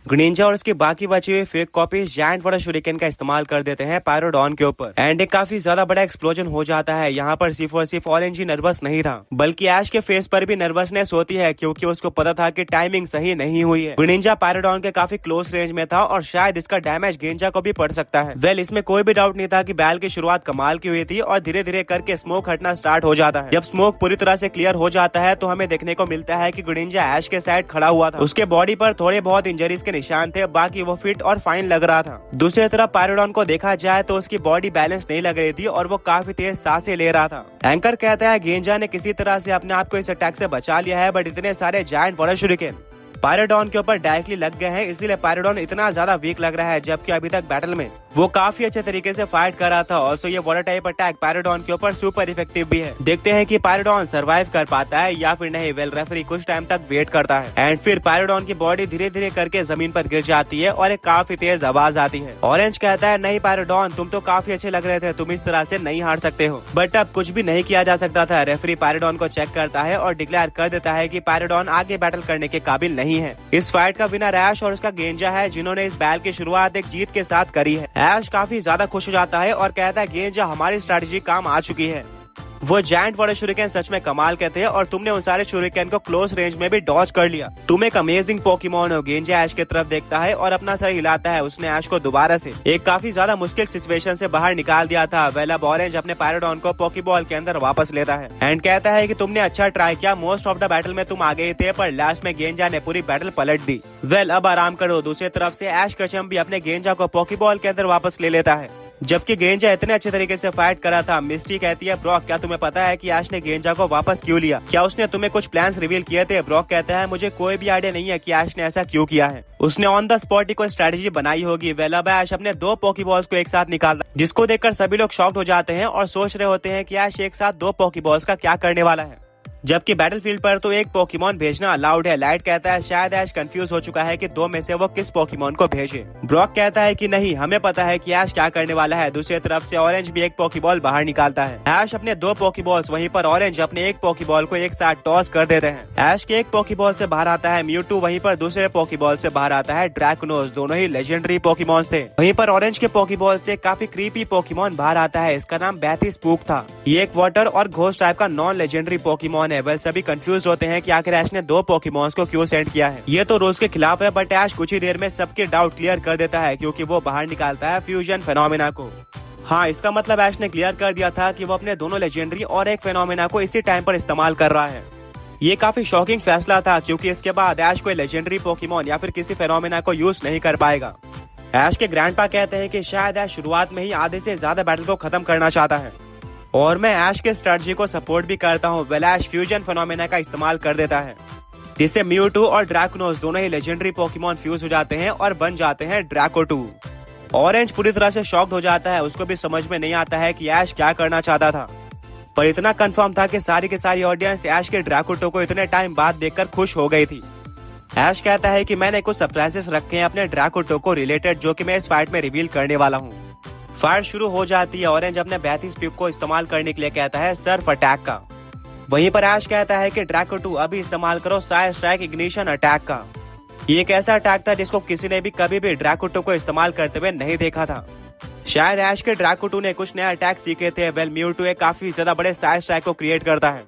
Greninja और उसकी बाकी बची हुई fake copies giant water shuriken का इस्तेमाल कर देते हैं पायरोडॉन के ऊपर एंड एक काफी ज्यादा बड़ा एक्सप्लोजन हो जाता है। यहाँ पर सिर्फ ऑरेंज ही नर्वस नहीं था बल्कि ऐश के फेस पर भी नर्वसनेस होती है क्योंकि उसको पता था कि टाइमिंग सही नहीं हुई है। ग्रेनिंजा पायरोडॉन के काफी क्लोज रेंज में था और शायद इसका डैमेज ग्रेनिंजा को भी पड़ सकता है। वेल इसमें कोई भी डाउट नहीं था कि बैल की शुरुआत कमाल की हुई थी और धीरे धीरे करके स्मोक हटना स्टार्ट हो जाता है। जब स्मोक पूरी तरह से क्लियर हो जाता है तो हमें देखने को मिलता है कि ग्रेनिंजा ऐश के साइड खड़ा हुआ था। उसके बॉडी पर थोड़े बहुत इंजरीज के निशान थे, बाकी वो फिट और फाइन लग रहा था। दूसरी तरफ पायरोडॉन को देखा जाए तो उसकी बॉडी बैलेंस नहीं लग रही थी और वो काफी तेज सांसें ले रहा था। एंकर कहता है ग्रेनिंजा ने किसी तरह से अपने आप को इस अटैक से बचा लिया है, बट इतने सारे जायंट वाटर शूरिकेन पायरोडॉन के ऊपर डायरेक्टली लग गए हैं, इसीलिए पायरोडॉन इतना ज्यादा वीक लग रहा है। जबकि अभी तक बैटल में वो काफी अच्छे तरीके से फाइट कर रहा था। ऑल्सो ये वाटर टाइप अटैक पायरोडॉन के ऊपर सुपर इफेक्टिव भी है। देखते हैं कि पायरोडॉन सर्वाइव कर पाता है या फिर नहीं। वेल रेफरी कुछ टाइम तक वेट करता है एंड फिर पायरोडॉन की बॉडी धीरे धीरे करके जमीन पर गिर जाती है और एक काफी तेज आवाज आती है। ऑरेंज कहता है नहीं पायरोडॉन, तुम तो काफी अच्छे लग रहे थे, तुम इस तरह से नहीं हार सकते हो। बट अब कुछ भी नहीं किया जा सकता था। रेफरी पायरोडॉन को चेक करता है और डिक्लेयर कर देता है कि पायरोडॉन आगे बैटल करने के काबिल नहीं है। इस फाइट का विनर ऐश और उसका ग्रेनिंजा है जिन्होंने इस बैल की शुरुआत एक जीत के साथ करी है। ऐश काफी ज्यादा खुश हो जाता है और कहता है ग्रेनिंजा हमारी स्ट्रेटजी काम आ चुकी है। वो जायंट वाटर शूरिकेन सच में कमाल के थे और तुमने उन सारे शूरिकेन को क्लोज रेंज में भी डॉज कर लिया। तुम एक अमेजिंग पोकेमॉन हो। ग्रेनिंजा ऐश की तरफ देखता है और अपना सर हिलाता है। उसने ऐश को दोबारा से एक काफी ज्यादा मुश्किल सिचुएशन से बाहर निकाल दिया था। वेल अब ऑरेंज अपने पायरोडॉन को पोकेबॉल के अंदर वापस लेता है एंड कहता है कि तुमने अच्छा ट्राई किया। मोस्ट ऑफ द बैटल में तुम आगे थे पर लास्ट में ग्रेनिंजा ने पूरी बैटल पलट दी। वेल अब आराम करो। दूसरी तरफ से ऐश कचम भी अपने ग्रेनिंजा को पोकेबॉल के अंदर वापस ले लेता है। जबकि ग्रेनिंजा इतने अच्छे तरीके से फाइट करा था। मिस्टी कहती है ब्रॉक क्या तुम्हें पता है कि ऐश ने ग्रेनिंजा को वापस क्यों लिया? क्या उसने तुम्हें कुछ प्लान्स रिवील किए थे? ब्रॉक कहता है मुझे कोई भी आइडिया नहीं है कि ऐश ने ऐसा क्यों किया है। उसने ऑन द स्पॉट ही कोई स्ट्रेटेजी बनाई होगी। वेल अब ऐश अपने 2 पोकेबॉल्स को एक साथ निकालता है जिसको देखकर सभी लोग शॉक्ड हो जाते हैं और सोच रहे होते हैं कि ऐश एक साथ 2 पोकेबॉल्स का क्या करने वाला है। जबकि बैटलफील्ड पर तो एक पोकेमॉन भेजना अलाउड है। लाइट कहता है शायद ऐश कंफ्यूज हो चुका है कि 2 में से वो किस पोकेमॉन को भेजे। ब्रॉक कहता है कि नहीं, हमें पता है कि ऐश क्या करने वाला है। दूसरी तरफ से ऑरेंज भी एक पोकेबॉल बाहर निकालता है। ऐश अपने 2 पोकेबॉल्स वहीं पर ऑरेंज अपने एक पोकेबॉल को एक साथ टॉस कर देते हैं। ऐश के एक पोकेबॉल से बाहर आता है म्यूटू, वहीं पर दूसरे पोकेबॉल से बाहर आता है ड्रैकुनोस। दोनों ही लेजेंडरी पोकेमॉन्स थे। वहीं पर ऑरेंज के पोकेबॉल से काफी क्रीपी पोकेमॉन बाहर आता है। इसका नाम बैथी स्पूक था। ये एक वाटर और घोस्ट टाइप का नॉन लेजेंडरी पोकेमॉन है। वेल सभी कंफ्यूज होते हैं कि आखिर ऐश ने 2 पोकेमॉन्स को क्यों सेंड किया है। ये तो रूल्स के खिलाफ है, बट ऐश कुछ ही देर में सबके डाउट क्लियर कर देता है क्योंकि वो बाहर निकालता है फ्यूजन फेनोमेना को। हाँ, इसका मतलब ऐश ने क्लियर कर दिया था कि वो अपने दोनों लेजेंडरी और एक फेनोमेना को इसी टाइम पर इस्तेमाल कर रहा है। ये काफी शॉकिंग फैसला था क्योंकि इसके बाद ऐश कोई लेजेंडरी पोकेमॉन या फिर किसी फेनोमेना को यूज नहीं कर पाएगा। ऐश के ग्रैंडपा कहते हैं कि शायद ऐश शुरुआत में ही आधे से ज्यादा बैटल को खत्म करना चाहता है और मैं ऐश के स्ट्रेटजी को सपोर्ट भी करता हूँ। वेल ऐश फ्यूजन फेनोमेना का इस्तेमाल कर देता है जिससे म्यूटू और ड्रैकुनोस दोनों ही लेजेंडरी पोकेमॉन फ्यूज हो जाते हैं और बन जाते हैं ड्रैको 2। ऑरेंज पूरी तरह से शॉक्ड हो जाता है। उसको भी समझ में नहीं आता है कि ऐश क्या करना चाहता था, पर इतना कंफर्म था कि सारी की सारी ऑडियंस ऐश के ड्रैको 2 को इतने टाइम बाद देखकर खुश हो गई थी। ऐश कहता है कि मैंने कुछ सरप्राइजेस रखे हैं अपने ड्रैको 2 को रिलेटेड जो कि मैं इस फाइट में रिवील करने वाला हूँ। फायर शुरू हो जाती है। ऑरेंज अपने बैथी स्पीक को इस्तेमाल करने के लिए कहता है सर्फ अटैक का। वहीं पर ऐश कहता है कि ड्रैको 2 अभी इस्तेमाल करो साइड स्ट्राइक इग्निशन अटैक का। ये एक ऐसा अटैक था जिसको किसी ने भी कभी भी ड्रैको 2 को इस्तेमाल करते हुए नहीं देखा था। शायद ऐश के ड्रैको 2 ने कुछ नया अटैक सीखे थे। वेल म्यूटू एक काफी ज्यादा बड़े साइड स्ट्राइक को क्रिएट करता है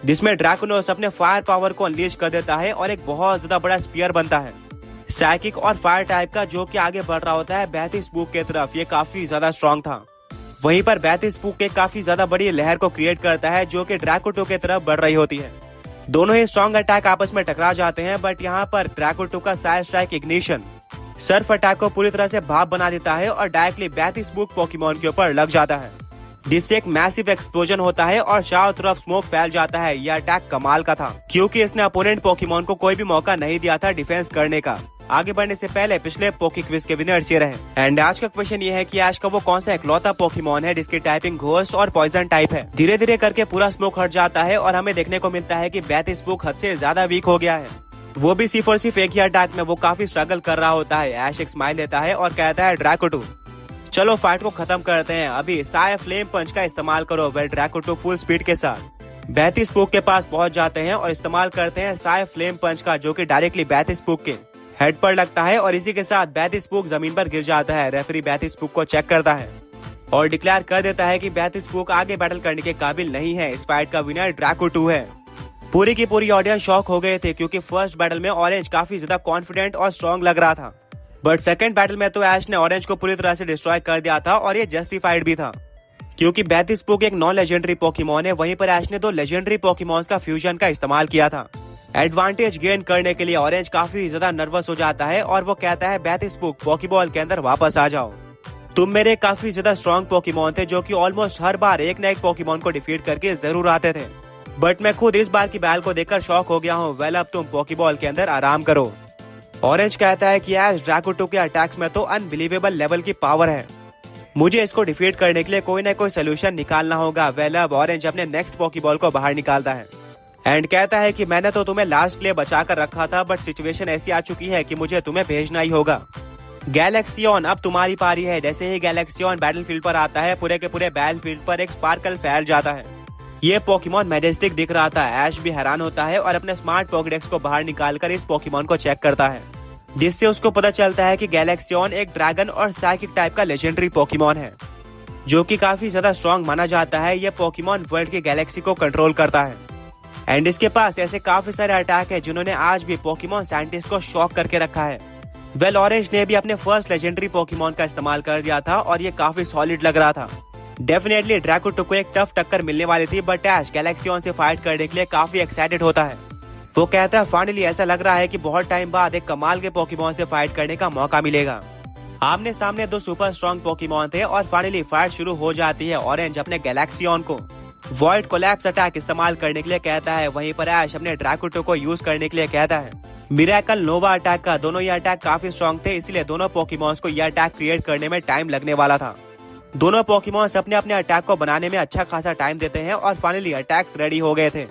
जिसमें ड्रैकुनोस अपने फायर पावर को अनलीश कर देता है और एक बहुत ज्यादा बड़ा स्पीयर बनता है साइकिक और फायर टाइप का, जो कि आगे बढ़ रहा होता है बैथी स्पूक की तरफ। ये काफी ज्यादा स्ट्रॉन्ग था। वहीं पर बैथी स्पूक एक काफी ज्यादा बड़ी लहर को क्रिएट करता है जो कि ड्रैको 2 की तरफ बढ़ रही होती है। दोनों ही स्ट्रॉन्ग अटैक आपस में टकरा जाते हैं, बट यहाँ पर ड्रैको 2 का side strike ignition Surf attack को पूरी तरह से भाप बना देता है और डायरेक्टली बैथी स्पूक पोकेमॉन के ऊपर लग जाता है जिससे एक मैसिव एक्सप्लोजन होता है और चारों तरफ स्मोक फैल जाता है। यह अटैक कमाल का था क्योंकि इसने अपोनेंट पोकेमॉन को कोई भी मौका नहीं दिया था डिफेंस करने का। आगे बढ़ने से पहले पिछले पोकी क्विज के विनर्स ये रहे एंड आज का क्वेश्चन ये है कि ऐश का वो कौन सा इकलौता पोकेमॉन है जिसकी टाइपिंग घोस्ट और पॉइजन टाइप है। धीरे धीरे करके पूरा स्मोक हट जाता है और हमें देखने को मिलता है कि बैथी स्पूक हद से ज्यादा वीक हो गया है। वो भी सिर्फ और सिर्फ एक ही अटैक में वो काफी स्ट्रगल कर रहा होता है। ऐश एक स्माइल देता है और कहता है ड्रैको 2 चलो फाइट को खत्म करते हैं, अभी साया फ्लेम पंच का इस्तेमाल करो। वेल ड्रैको 2 फुल स्पीड के साथ बैथी स्पूक के पास पहुंच जाते हैं और इस्तेमाल करते हैं साया फ्लेम पंच का जो कि डायरेक्टली बैथी स्पूक के हेड पर लगता है और इसी के साथ बैथ स्पूक जमीन पर गिर जाता है। रेफरी बैथ स्पूक को चेक करता है और डिक्लेयर कर देता है कि बैथ स्पूक आगे बैटल करने के काबिल नहीं है। इस फाइट का विनर ड्रैको 2 है। पूरी की पूरी ऑडियंस शॉक हो गए थे क्योंकि फर्स्ट बैटल में ऑरेंज काफी ज्यादा कॉन्फिडेंट और स्ट्रॉन्ग लग रहा था, बट सेकंड बैटल में तो ऐश ने ऑरेंज को पूरी तरह से डिस्ट्रॉय कर दिया था और ये जस्टिफाइड भी था क्योंकि बैथ स्पूक एक नॉन लेजेंडरी पोकेमॉन है। वहीं पर ऐश ने 2 लेजेंडरी पोकेमॉन्स का फ्यूजन का इस्तेमाल किया था। एडवांटेज गेन करने के लिए ऑरेंज काफी ज्यादा नर्वस हो जाता है और वो कहता है बैथ स्पूक पोकेबॉल के अंदर वापस आ जाओ। तुम मेरे काफी ज्यादा स्ट्रॉन्ग पोकेमॉन थे जो कि ऑलमोस्ट हर बार एक न एक पोकेमॉन को डिफीट करके जरूर आते थे, बट मैं खुद इस बार की बैल को देखकर शॉक हो गया हूँ। वेल अब तुम पोकेबॉल के अंदर आराम करो। ऑरेंज कहता है कि ऐश ड्रैको 2 के अटैक्स में तो अनबिलीवेबल लेवल की पावर है, मुझे इसको डिफीट करने के लिए कोई ना कोई सोल्यूशन निकालना होगा। वेल अब ऑरेंज अपने नेक्स्ट पोकेबॉल को बाहर निकालता है एंड कहता है कि मैंने तो तुम्हें लास्ट के लिए बचा कर रखा था, बट सिचुएशन ऐसी आ चुकी है कि मुझे तुम्हें भेजना ही होगा। गैलेक्सियन अब तुम्हारी पारी है। जैसे ही गैलेक्सियन बैटलफील्ड पर आता है पूरे के पूरे बैटलफील्ड पर एक स्पार्कल फैल जाता है। ये पोकेमॉन मैजेस्टिक दिख रहा था। ऐश भी हैरान होता है और अपने स्मार्ट पोकेडेक्स को बाहर निकालकर इस पोकेमॉन को चेक करता है, जिससे उसको पता चलता है कि गैलेक्सियन एक ड्रैगन और साइकिक टाइप का लेजेंडरी पोकेमॉन है जो कि काफी ज्यादा स्ट्रॉन्ग माना जाता है। ये पोकेमॉन वर्ल्ड की गैलेक्सी को कंट्रोल करता है एंड इसके पास ऐसे काफी सारे अटैक है जिन्होंने आज भी पोकेमॉन साइंटिस्ट को शॉक करके रखा है। वेल ऑरेंज ने भी अपने फर्स्ट लेजेंडरी पोकेमॉन का इस्तेमाल कर दिया था और ये काफी सॉलिड लग रहा था। डेफिनेटली ड्रैको 2 को एक टफ टक्कर मिलने वाली थी, बट ऐश गैलेक्सियन से फाइट करने के लिए काफी एक्साइटेड होता है। वो कहता है फाइनली ऐसा लग रहा है कि बहुत टाइम बाद एक कमाल के पोकेमॉन से फाइट करने का मौका मिलेगा। आमने सामने 2 सुपर स्ट्रॉन्ग पोकेमॉन थे और फाइनली फाइट शुरू हो जाती है। ऑरेंज अपने गैलेक्सियन को वॉइड कोलैप्स अटैक इस्तेमाल करने के लिए कहता है, वहीं पर ऐश अपने ड्रैको 2 को यूज करने के लिए कहता है मिरेकल नोवा अटैक का। दोनों ये अटैक काफी स्ट्रॉन्ग थे, इसलिए दोनों पोकेमॉन्स को यह अटैक क्रिएट करने में टाइम लगने वाला था। दोनों पोकेमॉन्स अपने अपने अटैक को बनाने में अच्छा खासा टाइम देते हैं और फाइनली अटैक्स रेडी हो गए थे।